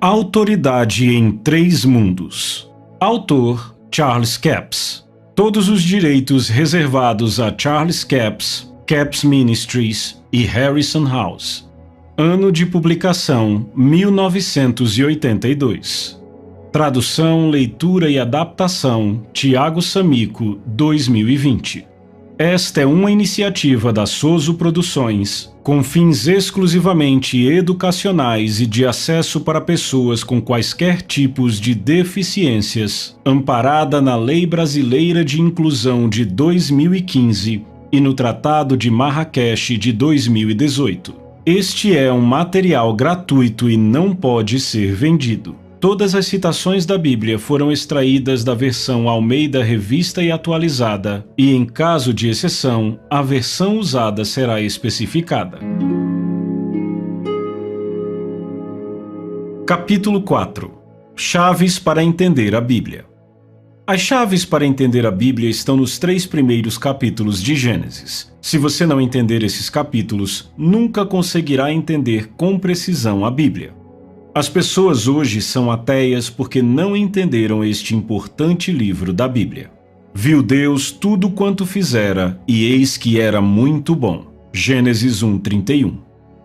Autoridade em Três Mundos. Autor Charles Capps. Todos os direitos reservados a Charles Capps, Capps Ministries e Harrison House. Ano de publicação 1982. Tradução, leitura e adaptação Tiago Samico, 2020. Esta é uma iniciativa da Soso Produções, com fins exclusivamente educacionais e de acesso para pessoas com quaisquer tipos de deficiências, amparada na Lei Brasileira de Inclusão de 2015 e no Tratado de Marrakech de 2018. Este é um material gratuito e não pode ser vendido. Todas as citações da Bíblia foram extraídas da versão Almeida Revista e Atualizada, e em caso de exceção, a versão usada será especificada. Capítulo 4. Chaves para entender a Bíblia. As chaves para entender a Bíblia estão nos 3 primeiros capítulos de Gênesis. Se você não entender esses capítulos, nunca conseguirá entender com precisão a Bíblia. As pessoas hoje são ateias porque não entenderam este importante livro da Bíblia. Viu Deus tudo quanto fizera, e eis que era muito bom. Gênesis 1:31.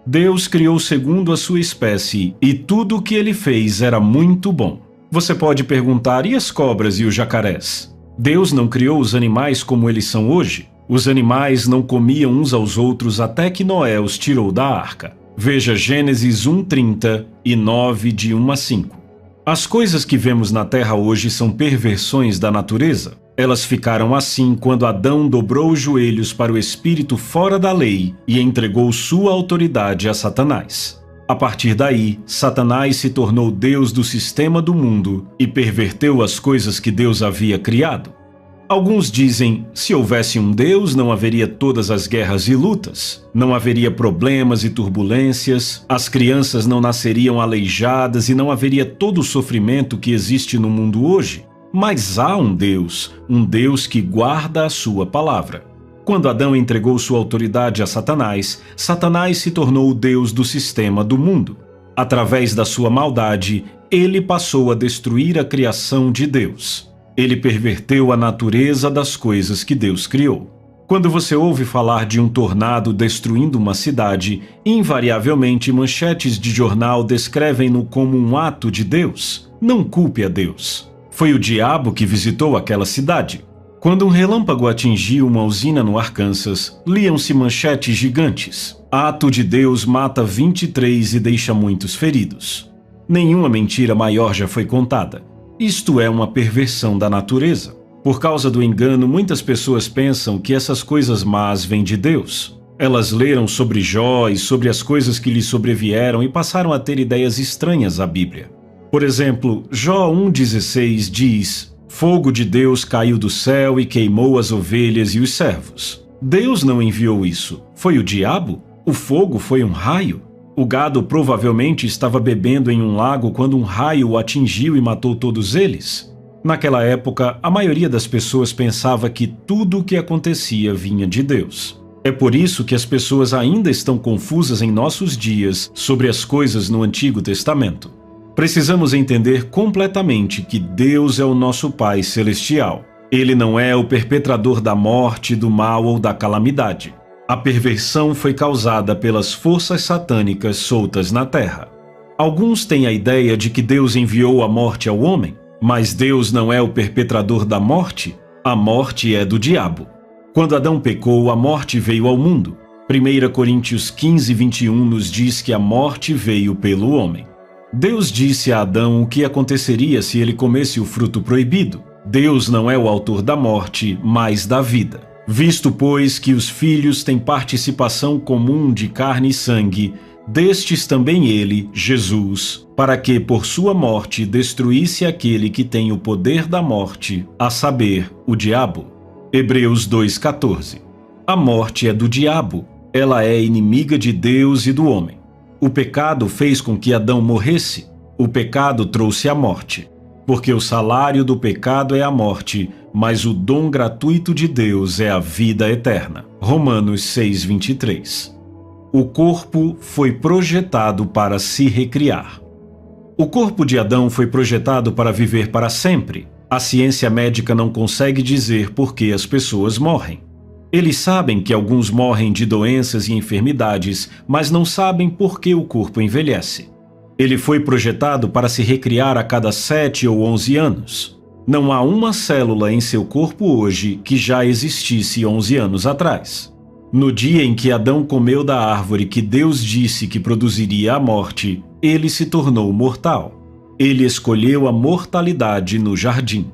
Deus criou segundo a sua espécie, e tudo o que ele fez era muito bom. Você pode perguntar, e as cobras e os jacarés? Deus não criou os animais como eles são hoje? Os animais não comiam uns aos outros até que Noé os tirou da arca. Veja Gênesis 1:30 e 9, de 1 a 5. As coisas que vemos na Terra hoje são perversões da natureza. Elas ficaram assim quando Adão dobrou os joelhos para o espírito fora da lei e entregou sua autoridade a Satanás. A partir daí, Satanás se tornou Deus do sistema do mundo e perverteu as coisas que Deus havia criado. Alguns dizem, se houvesse um Deus, não haveria todas as guerras e lutas, não haveria problemas e turbulências, as crianças não nasceriam aleijadas e não haveria todo o sofrimento que existe no mundo hoje. Mas há um Deus que guarda a sua palavra. Quando Adão entregou sua autoridade a Satanás, Satanás se tornou o Deus do sistema do mundo. Através da sua maldade, ele passou a destruir a criação de Deus. Ele perverteu a natureza das coisas que Deus criou. Quando você ouve falar de um tornado destruindo uma cidade, invariavelmente manchetes de jornal descrevem-no como um ato de Deus. Não culpe a Deus. Foi o diabo que visitou aquela cidade. Quando um relâmpago atingiu uma usina no Arkansas, liam-se manchetes gigantes. Ato de Deus mata 23 e deixa muitos feridos. Nenhuma mentira maior já foi contada. Isto é uma perversão da natureza. Por causa do engano, muitas pessoas pensam que essas coisas más vêm de Deus. Elas leram sobre Jó e sobre as coisas que lhe sobrevieram e passaram a ter ideias estranhas à Bíblia. Por exemplo, Jó 1,16 diz: "Fogo de Deus caiu do céu e queimou as ovelhas e os servos." Deus não enviou isso. Foi o diabo? O fogo foi um raio? O gado provavelmente estava bebendo em um lago quando um raio o atingiu e matou todos eles. Naquela época, a maioria das pessoas pensava que tudo o que acontecia vinha de Deus. É por isso que as pessoas ainda estão confusas em nossos dias sobre as coisas no Antigo Testamento. Precisamos entender completamente que Deus é o nosso Pai Celestial. Ele não é o perpetrador da morte, do mal ou da calamidade. A perversão foi causada pelas forças satânicas soltas na terra. Alguns têm a ideia de que Deus enviou a morte ao homem, mas Deus não é o perpetrador da morte. A morte é do diabo. Quando Adão pecou, a morte veio ao mundo. 1 Coríntios 15:21 nos diz que a morte veio pelo homem. Deus disse a Adão o que aconteceria se ele comesse o fruto proibido. Deus não é o autor da morte, mas da vida. Visto, pois, que os filhos têm participação comum de carne e sangue, destes também ele, Jesus, para que, por sua morte, destruísse aquele que tem o poder da morte, a saber, o diabo. Hebreus 2:14. A morte é do diabo, ela é inimiga de Deus e do homem. O pecado fez com que Adão morresse, o pecado trouxe a morte. Porque o salário do pecado é a morte, mas o dom gratuito de Deus é a vida eterna. Romanos 6:23. O corpo foi projetado para se recriar. O corpo de Adão foi projetado para viver para sempre. A ciência médica não consegue dizer por que as pessoas morrem. Eles sabem que alguns morrem de doenças e enfermidades, mas não sabem por que o corpo envelhece. Ele foi projetado para se recriar a cada 7 ou 11 anos. Não há uma célula em seu corpo hoje que já existisse 11 anos atrás. No dia em que Adão comeu da árvore que Deus disse que produziria a morte, ele se tornou mortal. Ele escolheu a mortalidade no jardim.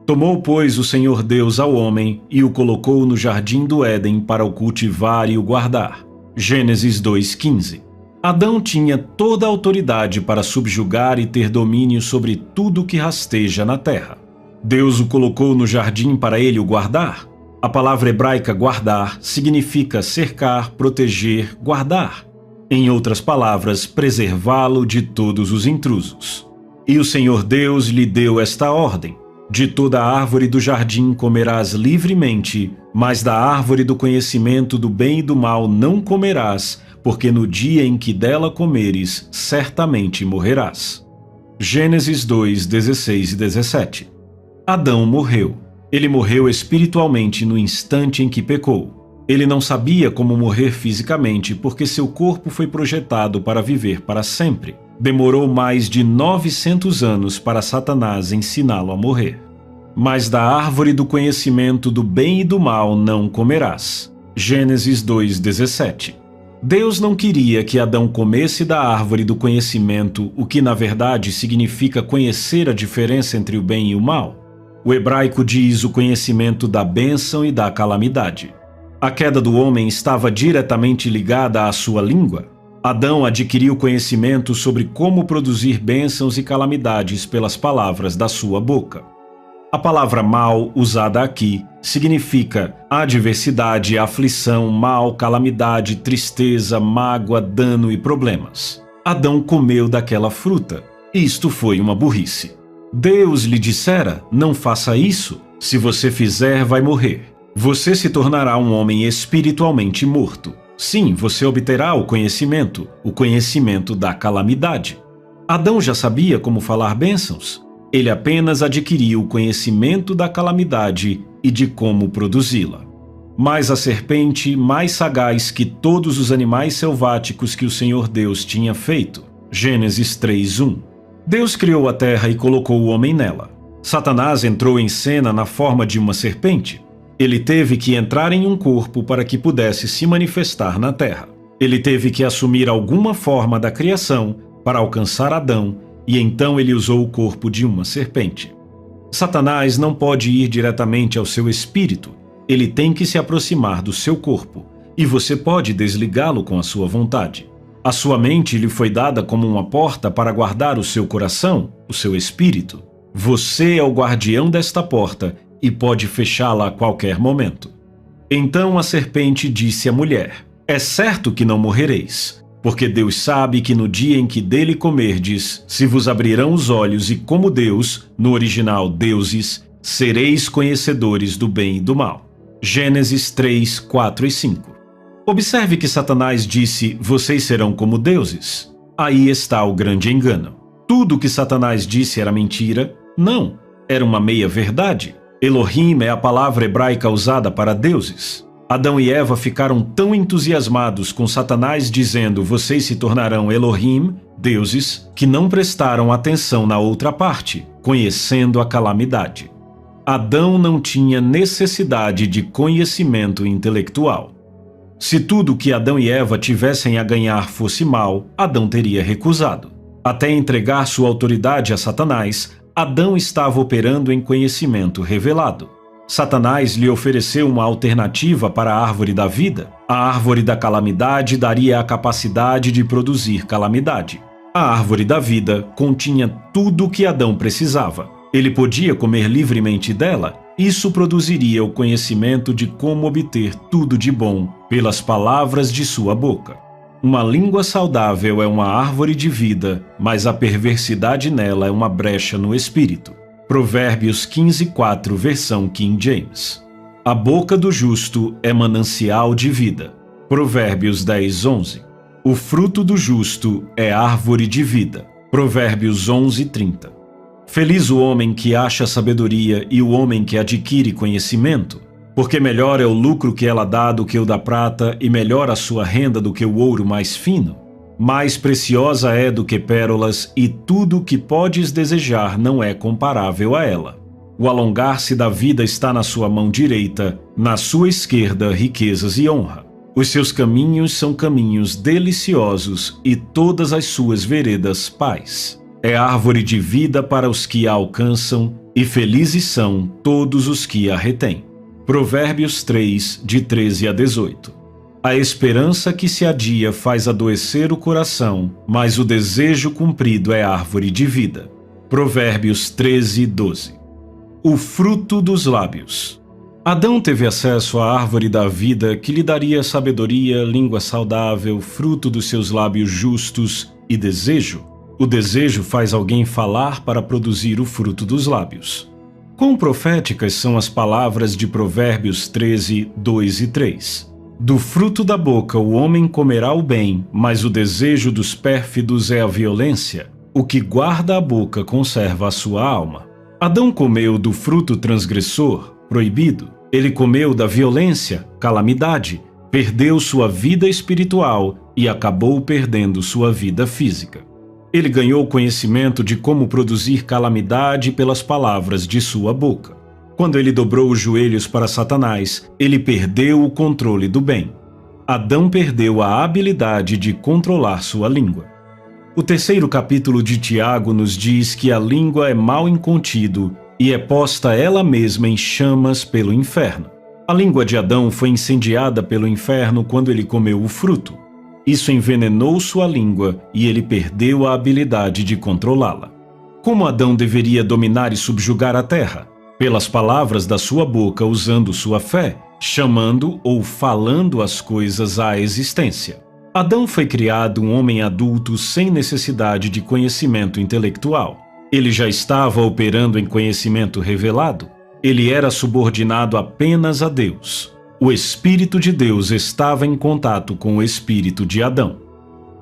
Tomou, pois, o Senhor Deus ao homem e o colocou no jardim do Éden para o cultivar e o guardar. Gênesis 2:15. Adão tinha toda a autoridade para subjugar e ter domínio sobre tudo que rasteja na terra. Deus o colocou no jardim para ele o guardar. A palavra hebraica guardar significa cercar, proteger, guardar. Em outras palavras, preservá-lo de todos os intrusos. E o Senhor Deus lhe deu esta ordem: de toda a árvore do jardim comerás livremente, mas da árvore do conhecimento do bem e do mal não comerás, porque no dia em que dela comeres, certamente morrerás. Gênesis 2:16 e 17. Adão morreu. Ele morreu espiritualmente no instante em que pecou. Ele não sabia como morrer fisicamente porque seu corpo foi projetado para viver para sempre. Demorou mais de 900 anos para Satanás ensiná-lo a morrer. Mas da árvore do conhecimento do bem e do mal não comerás. Gênesis 2:17. Deus não queria que Adão comesse da árvore do conhecimento, o que na verdade significa conhecer a diferença entre o bem e o mal. O hebraico diz o conhecimento da bênção e da calamidade. A queda do homem estava diretamente ligada à sua língua. Adão adquiriu conhecimento sobre como produzir bênçãos e calamidades pelas palavras da sua boca. A palavra mal, usada aqui, significa adversidade, aflição, mal, calamidade, tristeza, mágoa, dano e problemas. Adão comeu daquela fruta. Isto foi uma burrice. Deus lhe dissera: não faça isso. Se você fizer, vai morrer. Você se tornará um homem espiritualmente morto. Sim, você obterá o conhecimento da calamidade. Adão já sabia como falar bênçãos. Ele apenas adquiriu o conhecimento da calamidade e de como produzi-la. Mas a serpente, mais sagaz que todos os animais selváticos que o Senhor Deus tinha feito. Gênesis 3:1. Deus criou a terra e colocou o homem nela. Satanás entrou em cena na forma de uma serpente. Ele teve que entrar em um corpo para que pudesse se manifestar na terra. Ele teve que assumir alguma forma da criação para alcançar Adão, e então ele usou o corpo de uma serpente. Satanás não pode ir diretamente ao seu espírito. Ele tem que se aproximar do seu corpo, e você pode desligá-lo com a sua vontade. A sua mente lhe foi dada como uma porta para guardar o seu coração, o seu espírito. Você é o guardião desta porta e pode fechá-la a qualquer momento. Então a serpente disse à mulher: é certo que não morrereis, porque Deus sabe que no dia em que dele comerdes, se vos abrirão os olhos e como Deus, no original deuses, sereis conhecedores do bem e do mal. Gênesis 3, 4 e 5. Observe que Satanás disse: vocês serão como deuses. Aí está o grande engano. Tudo que Satanás disse era mentira? Não, era uma meia-verdade. Elohim é a palavra hebraica usada para deuses. Adão e Eva ficaram tão entusiasmados com Satanás dizendo: vocês se tornarão Elohim, deuses, que não prestaram atenção na outra parte, conhecendo a calamidade. Adão não tinha necessidade de conhecimento intelectual. Se tudo que Adão e Eva tivessem a ganhar fosse mal, Adão teria recusado. Até entregar sua autoridade a Satanás, Adão estava operando em conhecimento revelado. Satanás lhe ofereceu uma alternativa para a árvore da vida. A árvore da calamidade daria a capacidade de produzir calamidade. A árvore da vida continha tudo o que Adão precisava. Ele podia comer livremente dela. Isso produziria o conhecimento de como obter tudo de bom pelas palavras de sua boca. Uma língua saudável é uma árvore de vida, mas a perversidade nela é uma brecha no espírito. Provérbios 15:4, versão King James. A boca do justo é manancial de vida. Provérbios 10:11. O fruto do justo é árvore de vida. Provérbios 11:30. Feliz o homem que acha sabedoria e o homem que adquire conhecimento, porque melhor é o lucro que ela dá do que o da prata e melhor a sua renda do que o ouro mais fino. Mais preciosa é do que pérolas e tudo o que podes desejar não é comparável a ela. O alongar-se da vida está na sua mão direita, na sua esquerda riquezas e honra. Os seus caminhos são caminhos deliciosos e todas as suas veredas paz. É árvore de vida para os que a alcançam e felizes são todos os que a retêm. Provérbios 3, de 13 a 18. A esperança que se adia faz adoecer o coração, mas o desejo cumprido é árvore de vida. Provérbios 13, 12. O fruto dos lábios. Adão teve acesso à árvore da vida que lhe daria sabedoria, língua saudável, fruto dos seus lábios justos e desejo. O desejo faz alguém falar para produzir o fruto dos lábios. Quão proféticas são as palavras de Provérbios 13, 2 e 3. Do fruto da boca o homem comerá o bem, mas o desejo dos pérfidos é a violência. O que guarda a boca conserva a sua alma. Adão comeu do fruto transgressor, proibido. Ele comeu da violência, calamidade, perdeu sua vida espiritual e acabou perdendo sua vida física. Ele ganhou conhecimento de como produzir calamidade pelas palavras de sua boca. Quando ele dobrou os joelhos para Satanás, ele perdeu o controle do bem. Adão perdeu a habilidade de controlar sua língua. O terceiro capítulo de Tiago nos diz que a língua é mal incontido e é posta ela mesma em chamas pelo inferno. A língua de Adão foi incendiada pelo inferno quando ele comeu o fruto. Isso envenenou sua língua e ele perdeu a habilidade de controlá-la. Como Adão deveria dominar e subjugar a terra? Pelas palavras da sua boca, usando sua fé, chamando ou falando as coisas à existência. Adão foi criado um homem adulto sem necessidade de conhecimento intelectual. Ele já estava operando em conhecimento revelado. Ele era subordinado apenas a Deus. O Espírito de Deus estava em contato com o Espírito de Adão.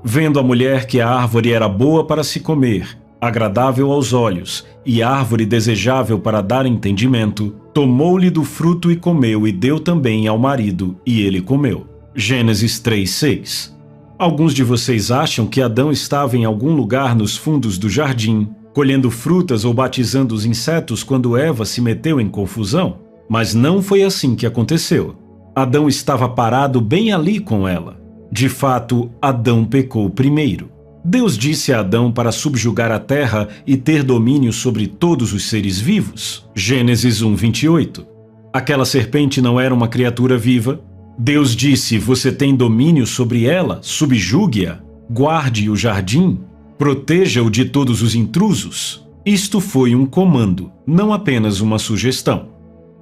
Vendo a mulher que a árvore era boa para se comer, agradável aos olhos e árvore desejável para dar entendimento, tomou-lhe do fruto e comeu e deu também ao marido, e ele comeu. Gênesis 3:6. Alguns de vocês acham que Adão estava em algum lugar nos fundos do jardim, colhendo frutas ou batizando os insetos quando Eva se meteu em confusão? Mas não foi assim que aconteceu. Adão estava parado bem ali com ela. De fato, Adão pecou primeiro. Deus disse a Adão para subjugar a terra e ter domínio sobre todos os seres vivos. Gênesis 1:28. Aquela serpente não era uma criatura viva? Deus disse: você tem domínio sobre ela, subjugue-a, guarde o jardim, proteja-o de todos os intrusos. Isto foi um comando, não apenas uma sugestão.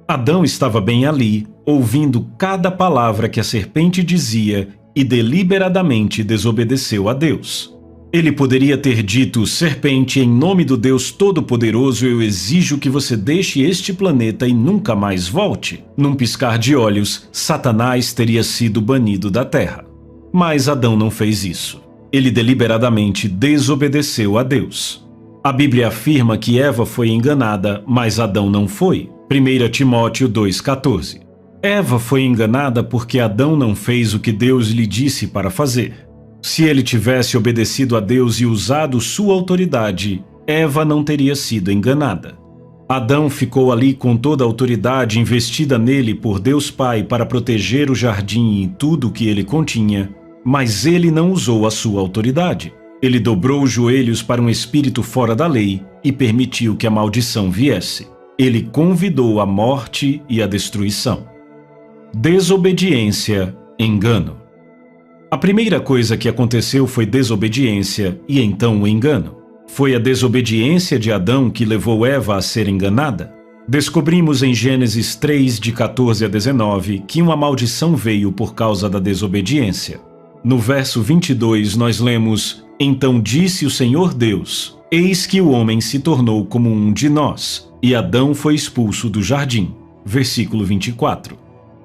Adão estava bem ali, ouvindo cada palavra que a serpente dizia e deliberadamente desobedeceu a Deus. Ele poderia ter dito: serpente, em nome do Deus Todo-Poderoso, eu exijo que você deixe este planeta e nunca mais volte. Num piscar de olhos, Satanás teria sido banido da terra. Mas Adão não fez isso. Ele deliberadamente desobedeceu a Deus. A Bíblia afirma que Eva foi enganada, mas Adão não foi. 1 Timóteo 2,14. Eva foi enganada porque Adão não fez o que Deus lhe disse para fazer. Se ele tivesse obedecido a Deus e usado sua autoridade, Eva não teria sido enganada. Adão ficou ali com toda a autoridade investida nele por Deus Pai para proteger o jardim e tudo o que ele continha, mas ele não usou a sua autoridade. Ele dobrou os joelhos para um espírito fora da lei e permitiu que a maldição viesse. Ele convidou a morte e a destruição. Desobediência, engano. A primeira coisa que aconteceu foi desobediência e então o engano. Foi a desobediência de Adão que levou Eva a ser enganada? Descobrimos em Gênesis 3, de 14 a 19, que uma maldição veio por causa da desobediência. No verso 22 nós lemos: então disse o Senhor Deus: eis que o homem se tornou como um de nós, e Adão foi expulso do jardim. Versículo 24.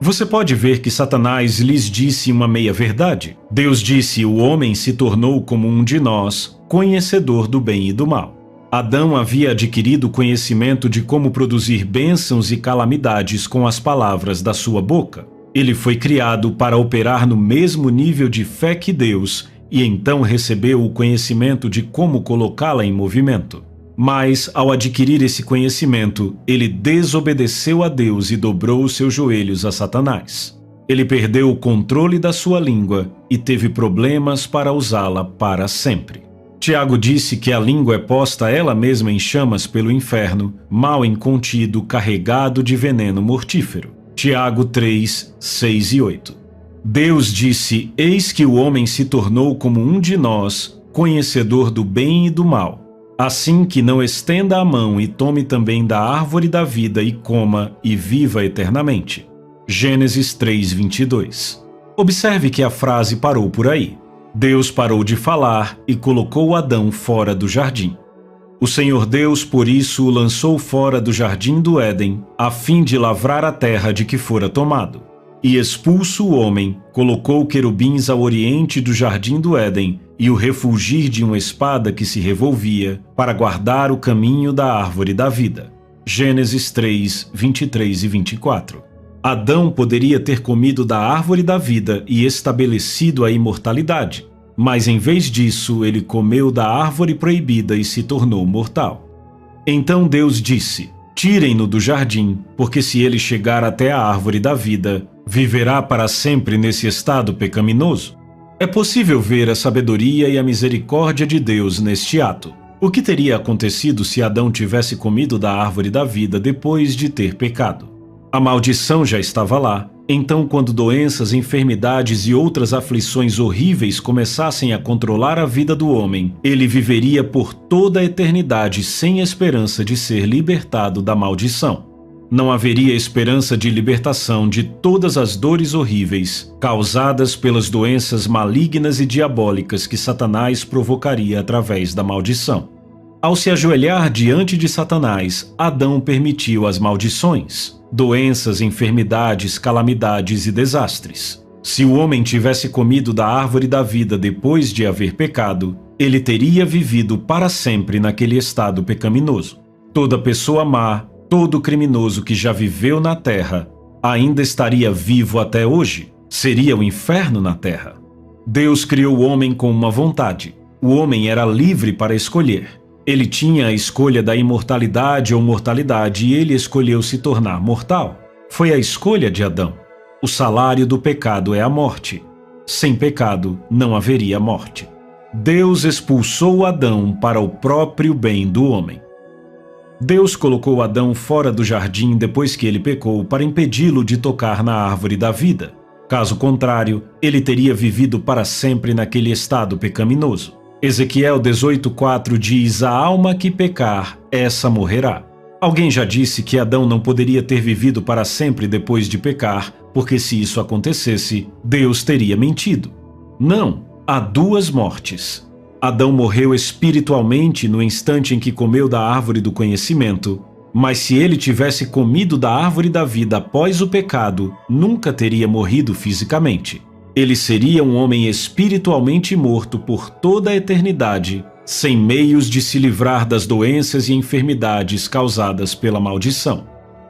Você pode ver que Satanás lhes disse uma meia-verdade. Deus disse: o homem se tornou como um de nós, conhecedor do bem e do mal. Adão havia adquirido conhecimento de como produzir bênçãos e calamidades com as palavras da sua boca. Ele foi criado para operar no mesmo nível de fé que Deus e então recebeu o conhecimento de como colocá-la em movimento. Mas, ao adquirir esse conhecimento, ele desobedeceu a Deus e dobrou os seus joelhos a Satanás. Ele perdeu o controle da sua língua e teve problemas para usá-la para sempre. Tiago disse que a língua é posta ela mesma em chamas pelo inferno, mal incontido, carregado de veneno mortífero. Tiago 3, 6 e 8. Deus disse: eis que o homem se tornou como um de nós, conhecedor do bem e do mal. Assim que não estenda a mão e tome também da árvore da vida e coma e viva eternamente. Gênesis 3, 22. Observe que a frase parou por aí. Deus parou de falar e colocou Adão fora do jardim. O Senhor Deus, por isso, o lançou fora do jardim do Éden, a fim de lavrar a terra de que fora tomado. E expulso o homem, colocou querubins ao oriente do jardim do Éden e o refulgir de uma espada que se revolvia, para guardar o caminho da árvore da vida. Gênesis 3, 23 e 24. Adão poderia ter comido da árvore da vida e estabelecido a imortalidade, mas em vez disso ele comeu da árvore proibida e se tornou mortal. Então Deus disse: tirem-no do jardim, porque se ele chegar até a árvore da vida, viverá para sempre nesse estado pecaminoso. É possível ver a sabedoria e a misericórdia de Deus neste ato. O que teria acontecido se Adão tivesse comido da árvore da vida depois de ter pecado? A maldição já estava lá. Então, quando doenças, enfermidades e outras aflições horríveis começassem a controlar a vida do homem, ele viveria por toda a eternidade sem esperança de ser libertado da maldição. Não haveria esperança de libertação de todas as dores horríveis causadas pelas doenças malignas e diabólicas que Satanás provocaria através da maldição. Ao se ajoelhar diante de Satanás, Adão permitiu as maldições, doenças, enfermidades, calamidades e desastres. Se o homem tivesse comido da árvore da vida depois de haver pecado, ele teria vivido para sempre naquele estado pecaminoso. Toda pessoa má, todo criminoso que já viveu na terra, ainda estaria vivo até hoje. Seria o inferno na terra. Deus criou o homem com uma vontade. O homem era livre para escolher. Ele tinha a escolha da imortalidade ou mortalidade e ele escolheu se tornar mortal. Foi a escolha de Adão. O salário do pecado é a morte. Sem pecado não haveria morte. Deus expulsou Adão para o próprio bem do homem. Deus colocou Adão fora do jardim depois que ele pecou para impedi-lo de tocar na árvore da vida. Caso contrário, ele teria vivido para sempre naquele estado pecaminoso. Ezequiel 18:4 diz: a alma que pecar, essa morrerá. Alguém já disse que Adão não poderia ter vivido para sempre depois de pecar, porque se isso acontecesse, Deus teria mentido. Não, há duas mortes. Adão morreu espiritualmente no instante em que comeu da árvore do conhecimento, mas se ele tivesse comido da árvore da vida após o pecado, nunca teria morrido fisicamente. Ele seria um homem espiritualmente morto por toda a eternidade, sem meios de se livrar das doenças e enfermidades causadas pela maldição.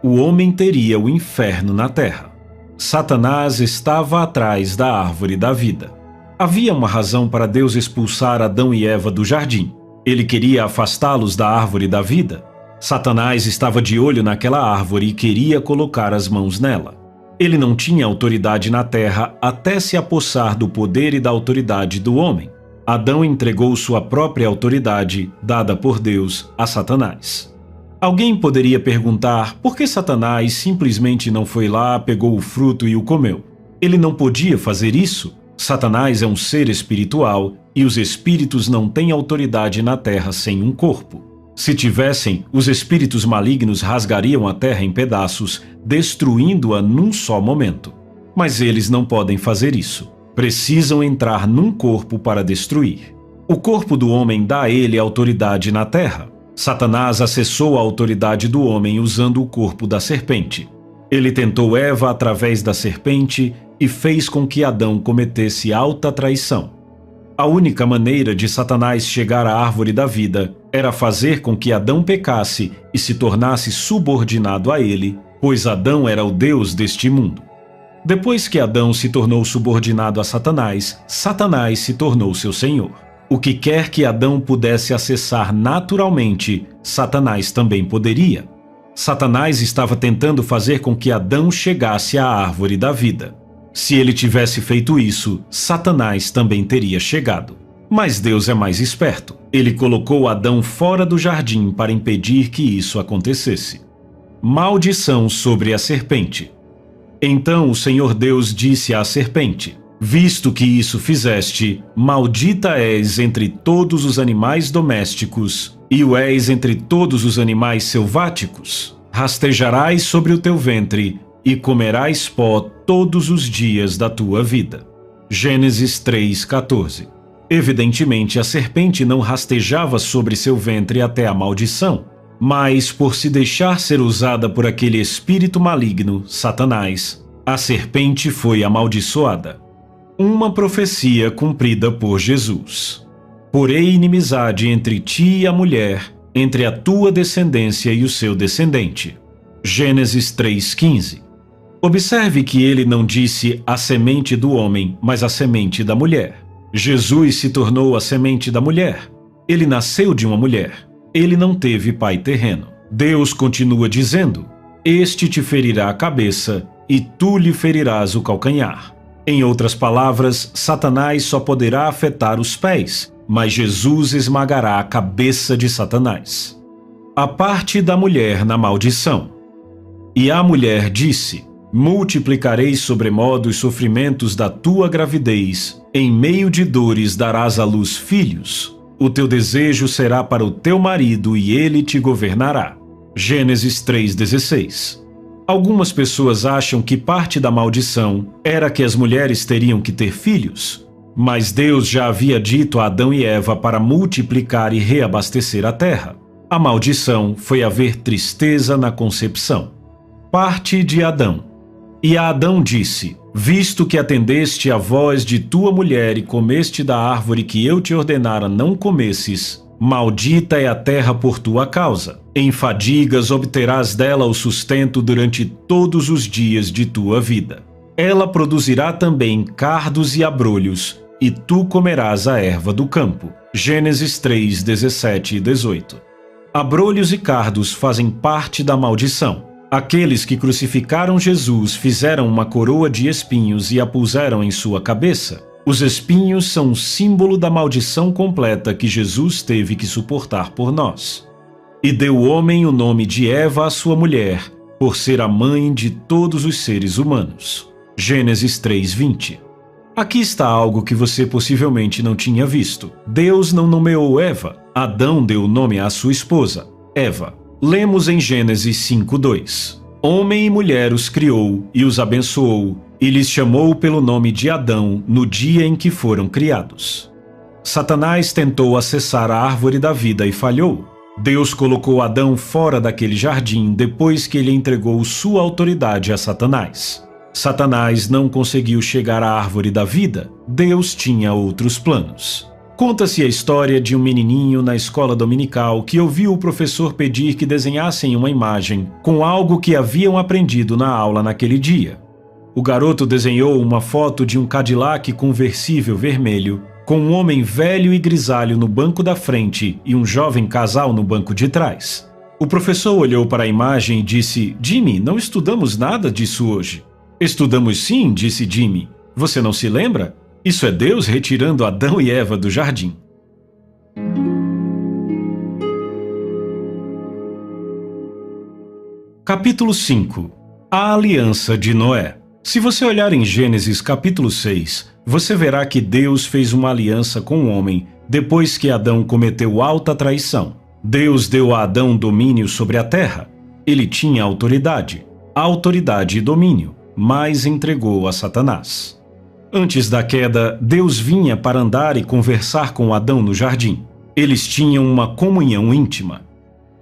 O homem teria o inferno na terra. Satanás estava atrás da árvore da vida. Havia uma razão para Deus expulsar Adão e Eva do jardim. Ele queria afastá-los da árvore da vida. Satanás estava de olho naquela árvore e queria colocar as mãos nela. Ele não tinha autoridade na terra até se apossar do poder e da autoridade do homem. Adão entregou sua própria autoridade, dada por Deus, a Satanás. Alguém poderia perguntar por que Satanás simplesmente não foi lá, pegou o fruto e o comeu. Ele não podia fazer isso. Satanás é um ser espiritual e os espíritos não têm autoridade na terra sem um corpo. Se tivessem, os espíritos malignos rasgariam a terra em pedaços, destruindo-a num só momento. Mas eles não podem fazer isso. Precisam entrar num corpo para destruir. O corpo do homem dá a ele autoridade na terra. Satanás acessou a autoridade do homem usando o corpo da serpente. Ele tentou Eva através da serpente e fez com que Adão cometesse alta traição. A única maneira de Satanás chegar à árvore da vida era fazer com que Adão pecasse e se tornasse subordinado a ele, pois Adão era o Deus deste mundo. Depois que Adão se tornou subordinado a Satanás, Satanás se tornou seu senhor. O que quer que Adão pudesse acessar naturalmente, Satanás também poderia. Satanás estava tentando fazer com que Adão chegasse à árvore da vida. Se ele tivesse feito isso, Satanás também teria chegado. Mas Deus é mais esperto. Ele colocou Adão fora do jardim para impedir que isso acontecesse. Maldição sobre a serpente. Então o Senhor Deus disse à serpente: visto que isso fizeste, maldita és entre todos os animais domésticos, e o és entre todos os animais selváticos. Rastejarás sobre o teu ventre, e comerás pó todos os dias da tua vida. Gênesis 3:14. Evidentemente, a serpente não rastejava sobre seu ventre até a maldição, mas por se deixar ser usada por aquele espírito maligno, Satanás, a serpente foi amaldiçoada. Uma profecia cumprida por Jesus. Porém inimizade entre ti e a mulher, entre a tua descendência e o seu descendente. Gênesis 3:15. Observe que ele não disse a semente do homem, mas a semente da mulher. Jesus se tornou a semente da mulher. Ele nasceu de uma mulher. Ele não teve pai terreno. Deus continua dizendo: este te ferirá a cabeça, e tu lhe ferirás o calcanhar. Em outras palavras, Satanás só poderá afetar os pés, mas Jesus esmagará a cabeça de Satanás. A parte da mulher na maldição. E a mulher disse: multiplicarei sobremodo os sofrimentos da tua gravidez, em meio de dores darás à luz filhos. O teu desejo será para o teu marido e ele te governará. Gênesis 3:16. Algumas pessoas acham que parte da maldição era que as mulheres teriam que ter filhos, mas Deus já havia dito a Adão e Eva para multiplicar e reabastecer a terra. A maldição foi haver tristeza na concepção. Parte de Adão. E a Adão disse: visto que atendeste à voz de tua mulher e comeste da árvore que eu te ordenara não comesses, maldita é a terra por tua causa. Em fadigas obterás dela o sustento durante todos os dias de tua vida. Ela produzirá também cardos e abrolhos, e tu comerás a erva do campo. Gênesis 3:17 e 18. Abrolhos e cardos fazem parte da maldição. Aqueles que crucificaram Jesus fizeram uma coroa de espinhos e a puseram em sua cabeça. Os espinhos são um símbolo da maldição completa que Jesus teve que suportar por nós. E deu o homem o nome de Eva à sua mulher, por ser a mãe de todos os seres humanos. Gênesis 3:20. Aqui está algo que você possivelmente não tinha visto. Deus não nomeou Eva. Adão deu o nome à sua esposa, Eva. Lemos em Gênesis 5:2. Homem e mulher os criou e os abençoou, e lhes chamou pelo nome de Adão no dia em que foram criados. Satanás tentou acessar a árvore da vida e falhou. Deus colocou Adão fora daquele jardim depois que ele entregou sua autoridade a Satanás. Satanás não conseguiu chegar à árvore da vida. Deus tinha outros planos. Conta-se a história de um menininho na escola dominical que ouviu o professor pedir que desenhassem uma imagem com algo que haviam aprendido na aula naquele dia. O garoto desenhou uma foto de um Cadillac conversível vermelho, com um homem velho e grisalho no banco da frente e um jovem casal no banco de trás. O professor olhou para a imagem e disse: Jimmy, não estudamos nada disso hoje. Estudamos sim, disse Jimmy. Você não se lembra? Isso é Deus retirando Adão e Eva do jardim. Capítulo 5. A aliança de Noé. Se você olhar em Gênesis capítulo 6, você verá que Deus fez uma aliança com o homem depois que Adão cometeu alta traição. Deus deu a Adão domínio sobre a terra. Ele tinha autoridade e domínio, mas entregou a Satanás. Antes da queda, Deus vinha para andar e conversar com Adão no jardim. Eles tinham uma comunhão íntima.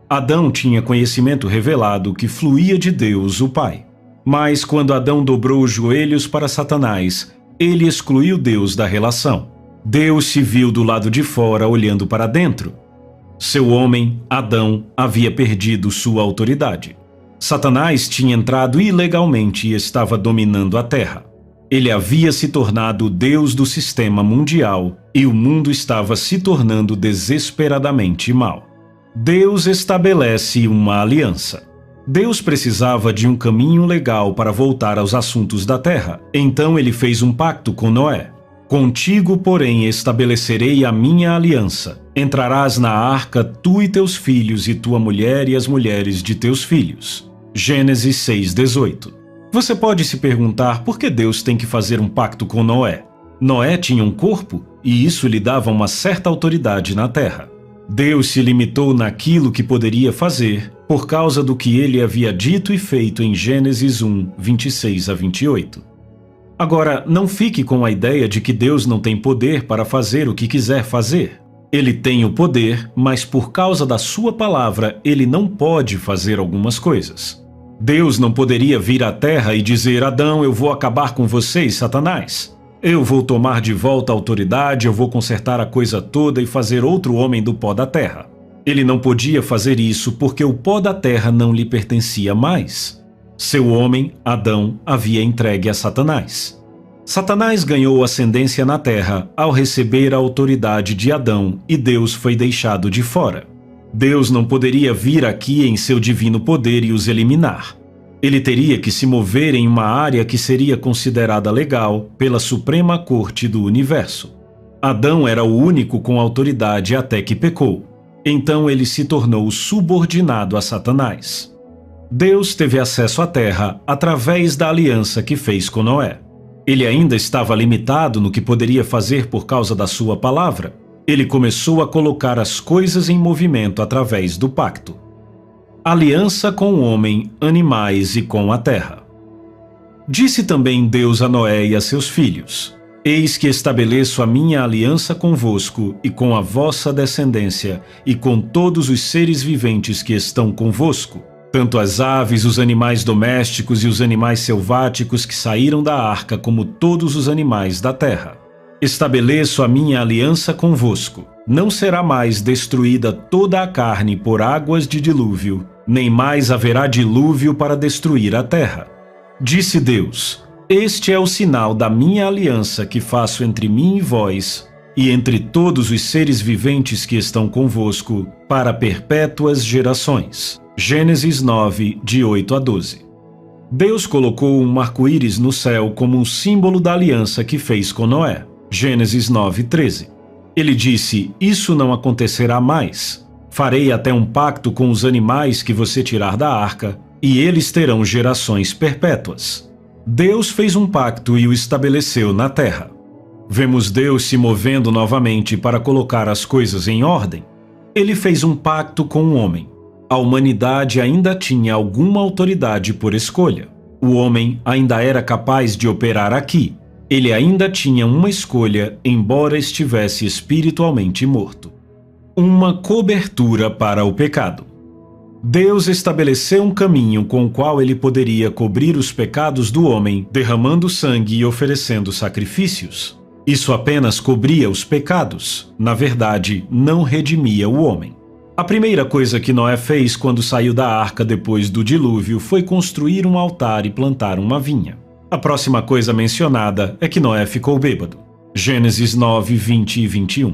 Adão tinha conhecimento revelado que fluía de Deus, o Pai. Mas quando Adão dobrou os joelhos para Satanás, ele excluiu Deus da relação. Deus se viu do lado de fora olhando para dentro. Seu homem, Adão, havia perdido sua autoridade. Satanás tinha entrado ilegalmente e estava dominando a terra. Ele havia se tornado o Deus do sistema mundial e o mundo estava se tornando desesperadamente mau. Deus estabelece uma aliança. Deus precisava de um caminho legal para voltar aos assuntos da terra. Então ele fez um pacto com Noé. Contigo, porém, estabelecerei a minha aliança. Entrarás na arca, tu e teus filhos, e tua mulher e as mulheres de teus filhos. Gênesis 6:18. Você pode se perguntar por que Deus tem que fazer um pacto com Noé. Noé tinha um corpo e isso lhe dava uma certa autoridade na terra. Deus se limitou naquilo que poderia fazer por causa do que ele havia dito e feito em Gênesis 1:26-28. Agora, não fique com a ideia de que Deus não tem poder para fazer o que quiser fazer. Ele tem o poder, mas por causa da sua palavra, ele não pode fazer algumas coisas. Deus não poderia vir à terra e dizer: Adão, eu vou acabar com você e Satanás. Eu vou tomar de volta a autoridade, eu vou consertar a coisa toda e fazer outro homem do pó da terra. Ele não podia fazer isso porque o pó da terra não lhe pertencia mais. Seu homem, Adão, havia entregue a Satanás. Satanás ganhou ascendência na terra ao receber a autoridade de Adão e Deus foi deixado de fora. Deus não poderia vir aqui em seu divino poder e os eliminar. Ele teria que se mover em uma área que seria considerada legal pela Suprema Corte do Universo. Adão era o único com autoridade até que pecou. Então ele se tornou subordinado a Satanás. Deus teve acesso à terra através da aliança que fez com Noé. Ele ainda estava limitado no que poderia fazer por causa da sua palavra. Ele começou a colocar as coisas em movimento através do pacto. Aliança com o homem, animais e com a terra. Disse também Deus a Noé e a seus filhos: Eis que estabeleço a minha aliança convosco e com a vossa descendência e com todos os seres viventes que estão convosco, tanto as aves, os animais domésticos e os animais selváticos que saíram da arca, como todos os animais da terra. Estabeleço a minha aliança convosco. Não será mais destruída toda a carne por águas de dilúvio, nem mais haverá dilúvio para destruir a terra. Disse Deus: Este é o sinal da minha aliança que faço entre mim e vós, e entre todos os seres viventes que estão convosco, para perpétuas gerações. Gênesis 9, de 8-12. Deus colocou um arco-íris no céu como um símbolo da aliança que fez com Noé. Gênesis 9:13. Ele disse: Isso não acontecerá mais. Farei até um pacto com os animais que você tirar da arca, e eles terão gerações perpétuas. Deus fez um pacto e o estabeleceu na terra. Vemos Deus se movendo novamente para colocar as coisas em ordem. Ele fez um pacto com o homem. A humanidade ainda tinha alguma autoridade por escolha. O homem ainda era capaz de operar aqui. Ele ainda tinha uma escolha, embora estivesse espiritualmente morto. Uma cobertura para o pecado. Deus estabeleceu um caminho com o qual ele poderia cobrir os pecados do homem, derramando sangue e oferecendo sacrifícios. Isso apenas cobria os pecados, na verdade, não redimia o homem. A primeira coisa que Noé fez quando saiu da arca depois do dilúvio foi construir um altar e plantar uma vinha. A próxima coisa mencionada é que Noé ficou bêbado. Gênesis 9, 20 e 21.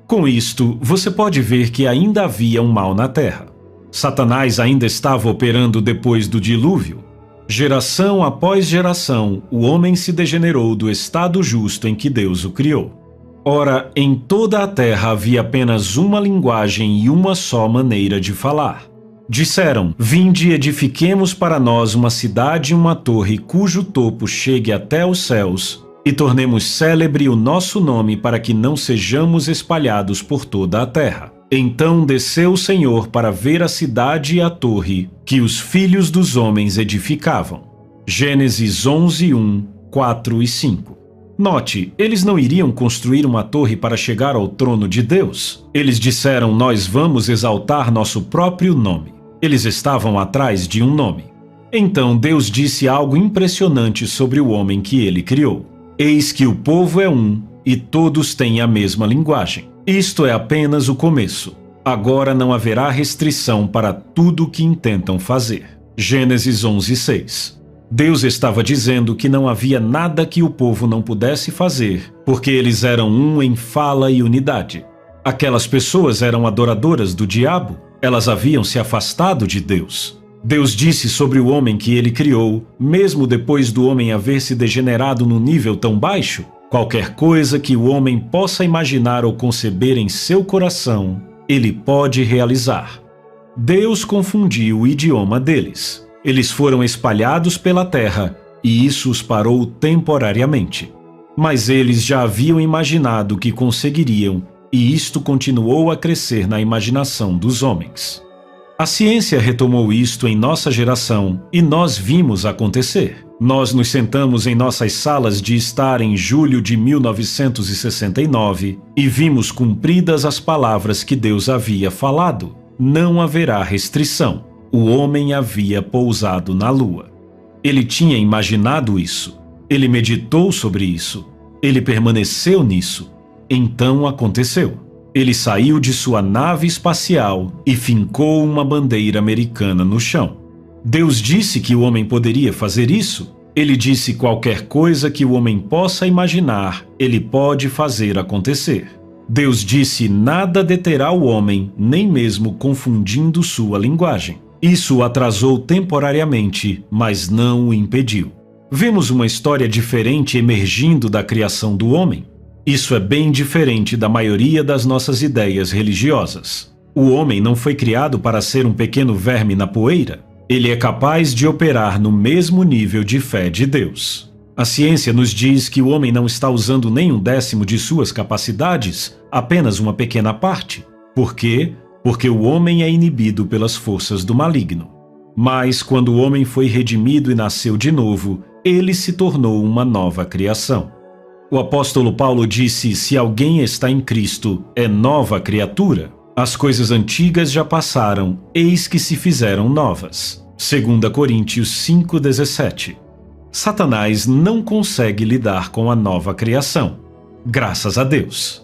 Com isto, você pode ver que ainda havia um mal na terra. Satanás ainda estava operando depois do dilúvio. Geração após geração, o homem se degenerou do estado justo em que Deus o criou. Ora, em toda a terra havia apenas uma linguagem e uma só maneira de falar. Disseram: Vinde e edifiquemos para nós uma cidade e uma torre cujo topo chegue até os céus, e tornemos célebre o nosso nome para que não sejamos espalhados por toda a terra. Então desceu o Senhor para ver a cidade e a torre que os filhos dos homens edificavam. Gênesis 11, 1, 4 e 5. Note, eles não iriam construir uma torre para chegar ao trono de Deus. Eles disseram: Nós vamos exaltar nosso próprio nome. Eles estavam atrás de um nome. Então Deus disse algo impressionante sobre o homem que ele criou. Eis que o povo é um, e todos têm a mesma linguagem. Isto é apenas o começo. Agora não haverá restrição para tudo o que intentam fazer. Gênesis 11:6. Deus estava dizendo que não havia nada que o povo não pudesse fazer, porque eles eram um em fala e unidade. Aquelas pessoas eram adoradoras do diabo, elas haviam se afastado de Deus. Deus disse sobre o homem que ele criou, mesmo depois do homem haver se degenerado num nível tão baixo, qualquer coisa que o homem possa imaginar ou conceber em seu coração, ele pode realizar. Deus confundiu o idioma deles. Eles foram espalhados pela terra e isso os parou temporariamente. Mas eles já haviam imaginado que conseguiriam e isto continuou a crescer na imaginação dos homens. A ciência retomou isto em nossa geração e nós vimos acontecer. Nós nos sentamos em nossas salas de estar em julho de 1969 e vimos cumpridas as palavras que Deus havia falado. Não haverá restrição. O homem havia pousado na Lua. Ele tinha imaginado isso. Ele meditou sobre isso. Ele permaneceu nisso. Então aconteceu. Ele saiu de sua nave espacial e fincou uma bandeira americana no chão. Deus disse que o homem poderia fazer isso. Ele disse qualquer coisa que o homem possa imaginar, ele pode fazer acontecer. Deus disse nada deterá o homem, nem mesmo confundindo sua linguagem. Isso o atrasou temporariamente, mas não o impediu. Vemos uma história diferente emergindo da criação do homem. Isso é bem diferente da maioria das nossas ideias religiosas. O homem não foi criado para ser um pequeno verme na poeira. Ele é capaz de operar no mesmo nível de fé de Deus. A ciência nos diz que o homem não está usando nem 1/10 de suas capacidades, apenas uma pequena parte. Por quê? Porque o homem é inibido pelas forças do maligno. Mas quando o homem foi redimido e nasceu de novo, ele se tornou uma nova criação. O apóstolo Paulo disse: se alguém está em Cristo, é nova criatura. As coisas antigas já passaram, eis que se fizeram novas. 2 Coríntios 5:17. Satanás não consegue lidar com a nova criação. Graças a Deus.